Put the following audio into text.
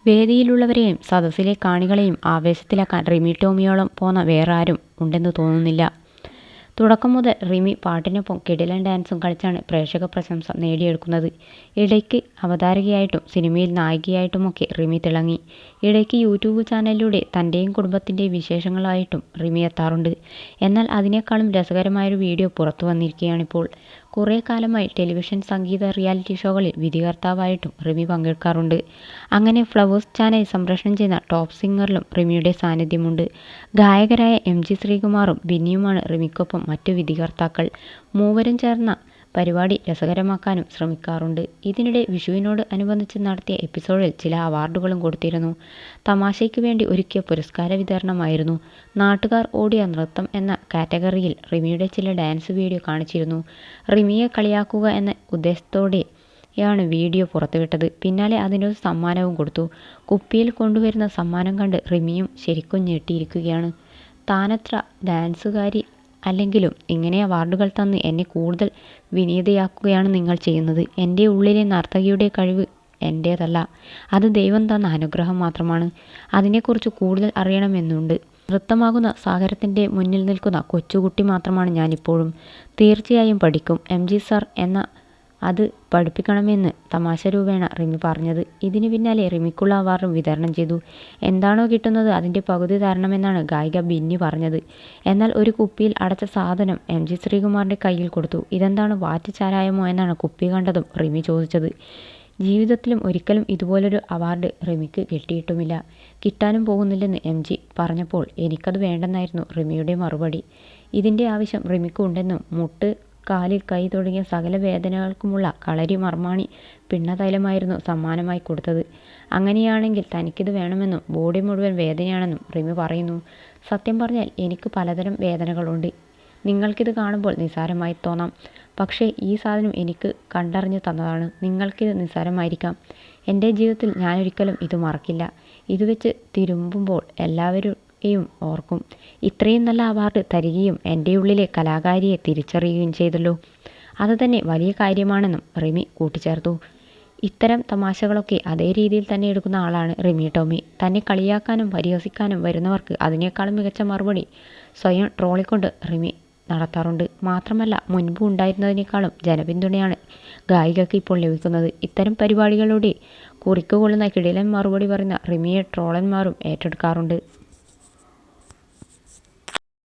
വേദിയിലുള്ളവരെയും സദസ്സിലെ കാണികളെയും ആവേശത്തിലാക്കാൻ റിമി ടോമിയോളം പോന്ന വേറാരും ഉണ്ടെന്ന് തോന്നുന്നില്ല. തുടക്കം മുതൽ റിമി പാട്ടിനൊപ്പം കിടിലൻ ഡാൻസും കളിച്ചാണ് പ്രേക്ഷക പ്രശംസ നേടിയെടുക്കുന്നത്. ഇടയ്ക്ക് അവതാരകയായിട്ടും സിനിമയിൽ നായികയായിട്ടുമൊക്കെ റിമി തിളങ്ങി. ഇടയ്ക്ക് യൂട്യൂബ് ചാനലിലൂടെ തൻ്റെയും കുടുംബത്തിൻ്റെയും വിശേഷങ്ങളായിട്ടും റിമി എത്താറുണ്ട്. എന്നാൽ അതിനേക്കാളും രസകരമായൊരു വീഡിയോ പുറത്തു വന്നിരിക്കുകയാണിപ്പോൾ. കുറേ കാലമായി ടെലിവിഷൻ സംഗീത റിയാലിറ്റി ഷോകളിൽ വിധികർത്താവായിട്ടും റിമി പങ്കെടുക്കാറുണ്ട്. അങ്ങനെ ഫ്ലവേഴ്സ് ചാനൽ സംപ്രേഷണം ചെയ്യുന്ന ടോപ്പ് സിംഗറിലും റിമിയുടെ സാന്നിധ്യമുണ്ട്. ഗായകരായ MG ശ്രീകുമാറും ബിന്നിയുമാണ് റിമിക്കൊപ്പം മറ്റു വിധികർത്താക്കൾ. മൂവരും ചേർന്ന പരിപാടി രസകരമാക്കാനും ശ്രമിക്കാറുണ്ട്. ഇതിനിടെ വിഷുവിനോട് അനുബന്ധിച്ച് നടത്തിയ എപ്പിസോഡിൽ ചില അവാർഡുകളും കൊടുത്തിരുന്നു. തമാശയ്ക്ക് വേണ്ടി ഒരുക്കിയ പുരസ്കാര വിതരണമായിരുന്നു. നാട്ടുകാർ ഓടിയ നൃത്തം എന്ന കാറ്റഗറിയിൽ റിമിയുടെ ചില ഡാൻസ് വീഡിയോ കാണിച്ചിരുന്നു. റിമിയെ കളിയാക്കുക എന്ന ഉദ്ദേശത്തോടെയാണ് വീഡിയോ പുറത്തുവിട്ടത്. പിന്നാലെ അതിനൊരു സമ്മാനവും കൊടുത്തു. കുപ്പിയിൽ കൊണ്ടുവരുന്ന സമ്മാനം കണ്ട് റിമിയും ശരിക്കും ഞെട്ടിയിരിക്കുകയാണ്. താനത്ര ഡാൻസുകാരി അല്ലെങ്കിലും ഇങ്ങനെ അവാർഡുകൾ തന്ന് എന്നെ കൂടുതൽ വിനീതയാക്കുകയാണ് നിങ്ങൾ ചെയ്യുന്നത്. എൻ്റെ ഉള്ളിലെ നർത്തകിയുടെ കഴിവ് എൻ്റേതല്ല, അത് ദൈവം തന്ന അനുഗ്രഹം മാത്രമാണ്. അതിനെക്കുറിച്ച് കൂടുതൽ അറിയണമെന്നുണ്ട്. നൃത്തമാകുന്ന സാഗരത്തിൻ്റെ മുന്നിൽ നിൽക്കുന്ന കൊച്ചുകുട്ടി മാത്രമാണ് ഞാനിപ്പോഴും. തീർച്ചയായും പഠിക്കും MG സർ എന്ന അത് പഠിപ്പിക്കണമെന്ന് തമാശ രൂപേണ റിമി പറഞ്ഞത്. ഇതിന് പിന്നാലെ റിമിക്കുള്ള അവാർഡും വിതരണം ചെയ്തു. എന്താണോ കിട്ടുന്നത് അതിൻ്റെ പകുതി തരണമെന്നാണ് ഗായിക ബിന്നി പറഞ്ഞത്. എന്നാൽ ഒരു കുപ്പിയിൽ അടച്ച സാധനം MG ശ്രീകുമാറിൻ്റെ കയ്യിൽ കൊടുത്തു. ഇതെന്താണ് വാറ്റ് ചാരായമോ എന്നാണ് കുപ്പി കണ്ടതും റിമി ചോദിച്ചത്. ജീവിതത്തിലും ഒരിക്കലും ഇതുപോലൊരു അവാർഡ് റിമിക്ക് കിട്ടിയിട്ടുമില്ല, കിട്ടാനും പോകുന്നില്ലെന്ന് MG പറഞ്ഞപ്പോൾ എനിക്കത് വേണ്ടെന്നായിരുന്നു റിമിയുടെ മറുപടി. ഇതിൻ്റെ ആവശ്യം റിമിക്ക് ഉണ്ടെന്നും മുട്ട്, കാല്, കൈ തുടങ്ങിയ സകല വേദനകൾക്കുമുള്ള കളരി മർമാണി പിണ്ണതൈലമായിരുന്നു സമ്മാനമായി കൊടുത്തത്. അങ്ങനെയാണെങ്കിൽ തനിക്കിത് വേണമെന്നും ബോഡി മുഴുവൻ വേദനയാണെന്നും റിമി പറയുന്നു. സത്യം പറഞ്ഞാൽ എനിക്ക് പലതരം വേദനകളുണ്ട്. നിങ്ങൾക്കിത് കാണുമ്പോൾ നിസ്സാരമായി തോന്നാം, പക്ഷേ ഈ സാധനം എനിക്ക് കണ്ടറിഞ്ഞു തന്നതാണ്. നിങ്ങൾക്കിത് നിസ്സാരമായിരിക്കാം. എൻ്റെ ജീവിതത്തിൽ ഞാനൊരിക്കലും ഇത് മറക്കില്ല. ഇത് വെച്ച് തിരുമ്പുമ്പോൾ എല്ലാവരും ഓർക്കും. ഇത്രയും നല്ല അവാർഡ് തരികയും എൻ്റെ ഉള്ളിലെ കലാകാരിയെ തിരിച്ചറിയുകയും ചെയ്തല്ലോ, അത് തന്നെ വലിയ കാര്യമാണെന്നും റിമി കൂട്ടിച്ചേർത്തു. ഇത്തരം തമാശകളൊക്കെ അതേ രീതിയിൽ തന്നെ എടുക്കുന്ന ആളാണ് റിമി ടോമി. തന്നെ കളിയാക്കാനും പരിഹസിക്കാനും വരുന്നവർക്ക് അതിനേക്കാളും മികച്ച മറുപടി സ്വയം ട്രോളിക്കൊണ്ട് റിമി നടത്താറുണ്ട്. മാത്രമല്ല മുൻപ് ഉണ്ടായിരുന്നതിനേക്കാളും ജനപിന്തുണയാണ് ഗായികയ്ക്ക് ഇപ്പോൾ ലഭിക്കുന്നത്. ഇത്തരം പരിപാടികളുടെ കുറിക്കുകൊള്ളുന്ന കിടിലൻ മറുപടി പറയുന്ന റിമിയെ ട്രോളന്മാരും ഏറ്റെടുക്കാറുണ്ട്.